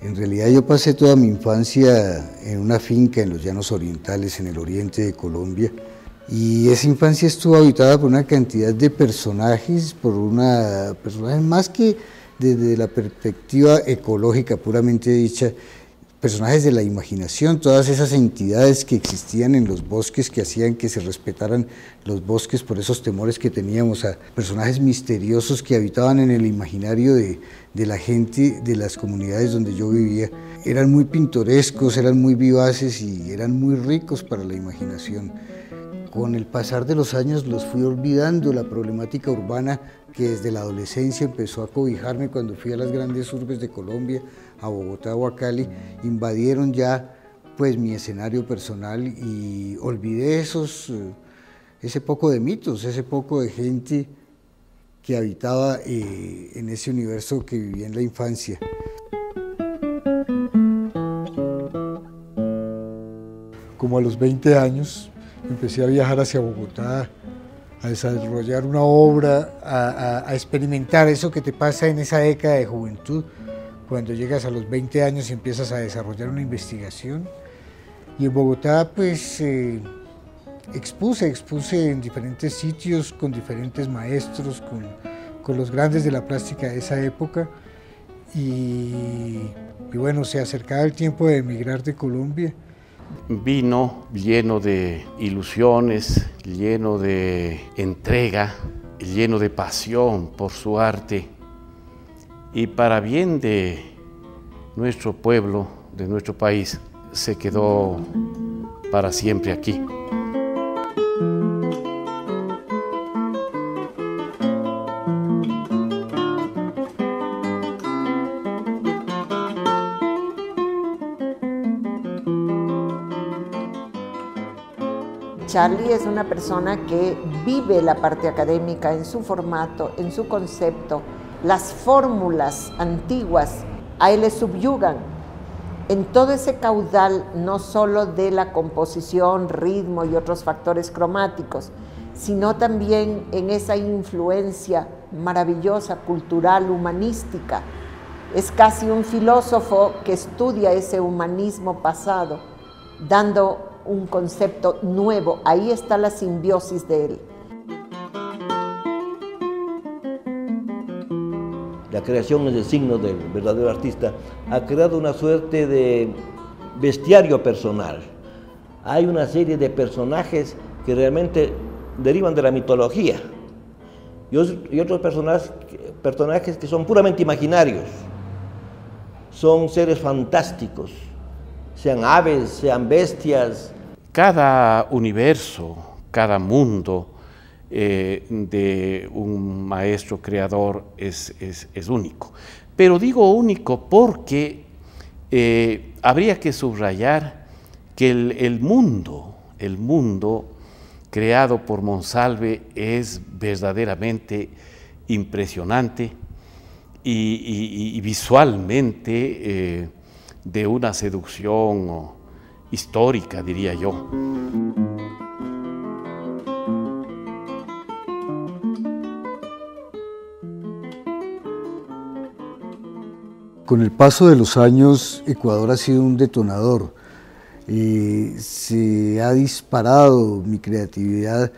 En realidad yo pasé toda mi infancia en una finca en los Llanos Orientales, en el oriente de Colombia, y esa infancia estuvo habitada por una cantidad de personajes, personajes más que desde la perspectiva ecológica puramente dicha, personajes de la imaginación, todas esas entidades que existían en los bosques que hacían que se respetaran los bosques por esos temores que teníamos, a personajes misteriosos que habitaban en el imaginario de la gente de las comunidades donde yo vivía. Eran muy pintorescos, eran muy vivaces y eran muy ricos para la imaginación. Con el pasar de los años los fui olvidando, la problemática urbana que desde la adolescencia empezó a cobijarme cuando fui a las grandes urbes de Colombia, a Bogotá o a Cali, invadieron ya pues mi escenario personal y olvidé ese poco de mitos, ese poco de gente que habitaba en ese universo que vivía en la infancia. Como a los 20 años empecé a viajar hacia Bogotá, a desarrollar una obra, a experimentar eso que te pasa en esa década de juventud, cuando llegas a los 20 años y empiezas a desarrollar una investigación. Y en Bogotá pues expuse en diferentes sitios, con diferentes maestros, con los grandes de la plástica de esa época, y bueno, se acercaba el tiempo de emigrar de Colombia. Vino lleno de ilusiones, lleno de entrega, lleno de pasión por su arte, y para bien de nuestro pueblo, de nuestro país, se quedó para siempre aquí. Charly es una persona que vive la parte académica en su formato, en su concepto. Las fórmulas antiguas a él le subyugan en todo ese caudal, no solo de la composición, ritmo y otros factores cromáticos, sino también en esa influencia maravillosa, cultural, humanística. Es casi un filósofo que estudia ese humanismo pasado, dando un concepto nuevo. Ahí está la simbiosis de él. La creación es el signo del verdadero artista. Ha creado una suerte de bestiario personal. Hay una serie de personajes que realmente derivan de la mitología y otros personajes que son puramente imaginarios. Son seres fantásticos, sean aves, sean bestias. Cada universo, cada mundo de un maestro creador es único. Pero digo único porque habría que subrayar que el mundo creado por Monsalve es verdaderamente impresionante y visualmente de una seducción histórica, diría yo. Con el paso de los años, Ecuador ha sido un detonador. Se ha disparado mi creatividad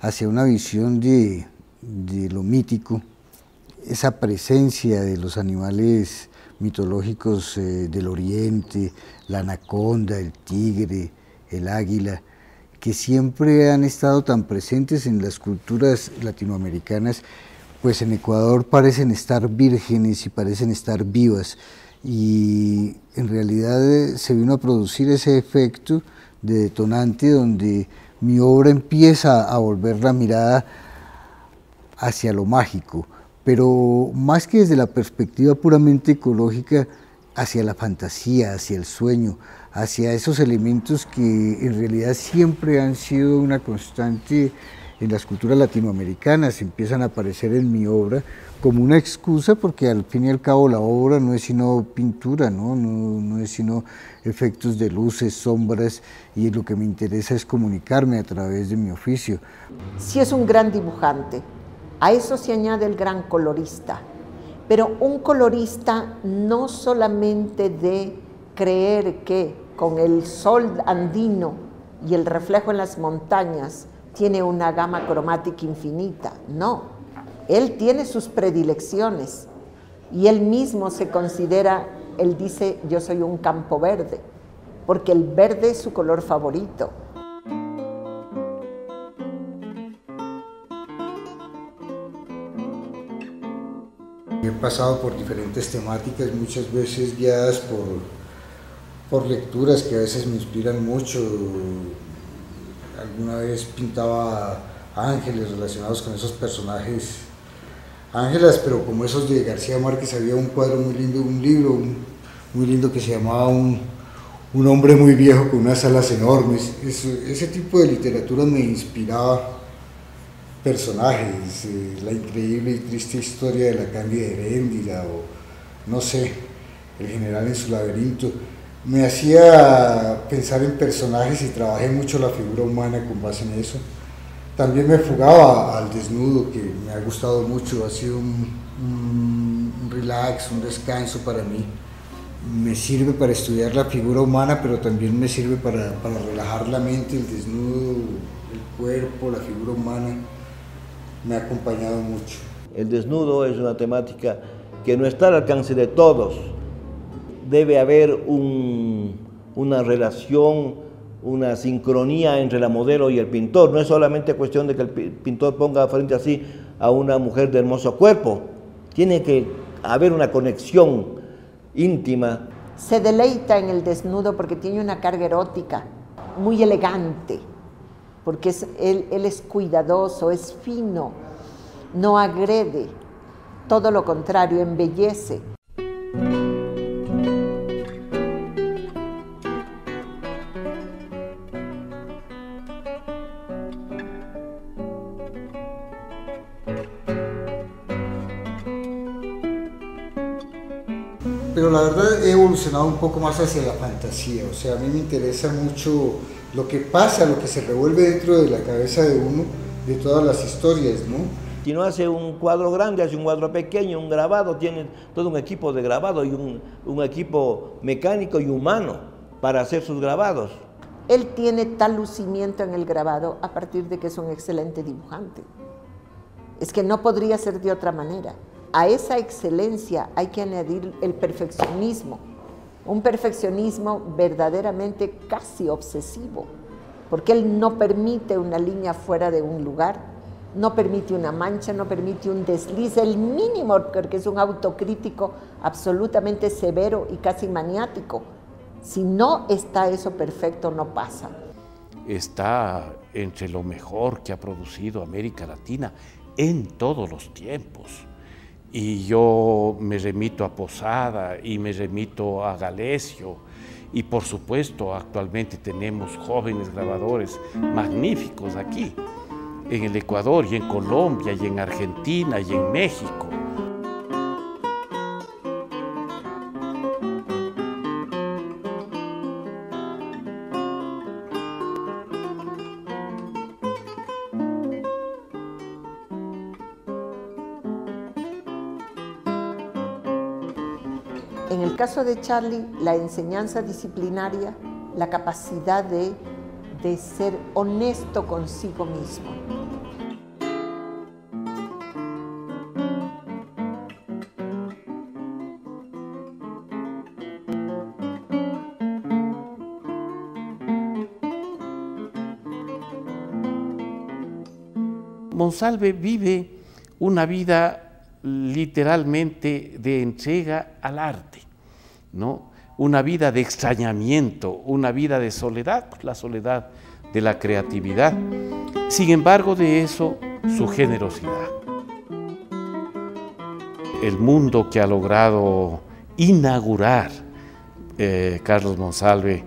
hacia una visión de lo mítico, esa presencia de los animales mitológicos del oriente, la anaconda, el tigre, el águila, que siempre han estado tan presentes en las culturas latinoamericanas, pues en Ecuador parecen estar vírgenes y parecen estar vivas, y en realidad se vino a producir ese efecto de detonante donde mi obra empieza a volver la mirada hacia lo mágico, pero más que desde la perspectiva puramente ecológica, hacia la fantasía, hacia el sueño, hacia esos elementos que en realidad siempre han sido una constante en las culturas latinoamericanas empiezan a aparecer en mi obra como una excusa, porque al fin y al cabo la obra no es sino pintura, no es sino efectos de luces, sombras, y lo que me interesa es comunicarme a través de mi oficio. Sí es un gran dibujante, a eso se añade el gran colorista, pero un colorista no solamente de creer que con el sol andino y el reflejo en las montañas tiene una gama cromática infinita, no. Él tiene sus predilecciones y él mismo se considera, él dice, yo soy un campo verde, porque el verde es su color favorito. He pasado por diferentes temáticas, muchas veces guiadas por lecturas que a veces me inspiran mucho. Alguna vez pintaba ángeles relacionados con esos personajes, ángelas, pero como esos de García Márquez. Había un cuadro muy lindo, un libro muy lindo que se llamaba un hombre muy viejo con unas alas enormes. Ese tipo de literatura me inspiraba personajes, la increíble y triste historia de la Cándida Heréndira, o no sé, el general en su laberinto. Me hacía pensar en personajes y trabajé mucho la figura humana con base en eso. También me fugaba al desnudo, que me ha gustado mucho, ha sido un relax, un descanso para mí. Me sirve para estudiar la figura humana, pero también me sirve para relajar la mente. El desnudo, el cuerpo, la figura humana me ha acompañado mucho. El desnudo es una temática que no está al alcance de todos. Debe haber una relación, una sincronía entre la modelo y el pintor. No es solamente cuestión de que el pintor ponga frente así a una mujer de hermoso cuerpo. Tiene que haber una conexión íntima. Se deleita en el desnudo porque tiene una carga erótica muy elegante, porque él es cuidadoso, es fino, no agrede, todo lo contrario, embellece. Pero la verdad he evolucionado un poco más hacia la fantasía, o sea, a mí me interesa mucho lo que pasa, lo que se revuelve dentro de la cabeza de uno, de todas las historias, ¿no? Si no hace un cuadro grande, hace un cuadro pequeño, un grabado, tiene todo un equipo de grabado y un equipo mecánico y humano para hacer sus grabados. Él tiene tal lucimiento en el grabado a partir de que es un excelente dibujante. Es que no podría ser de otra manera. A esa excelencia hay que añadir el perfeccionismo, un perfeccionismo verdaderamente casi obsesivo, porque él no permite una línea fuera de un lugar, no permite una mancha, no permite un desliz, el mínimo, porque es un autocrítico absolutamente severo y casi maniático. Si no está eso perfecto, no pasa. Está entre lo mejor que ha producido América Latina en todos los tiempos. Y yo me remito a Posada y me remito a Galesio, y por supuesto actualmente tenemos jóvenes grabadores magníficos aquí, en el Ecuador y en Colombia y en Argentina y en México. En el caso de Charlie, la enseñanza disciplinaria, la capacidad de ser honesto consigo mismo. Monsalve vive una vida literalmente de entrega al arte, ¿no? Una vida de extrañamiento, una vida de soledad, la soledad de la creatividad. Sin embargo, de eso, su generosidad. El mundo que ha logrado inaugurar Carlos Monsalve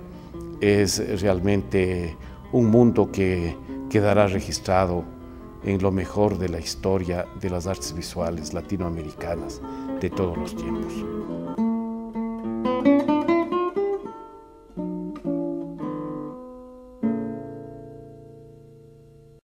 es realmente un mundo que quedará registrado en lo mejor de la historia de las artes visuales latinoamericanas de todos los tiempos.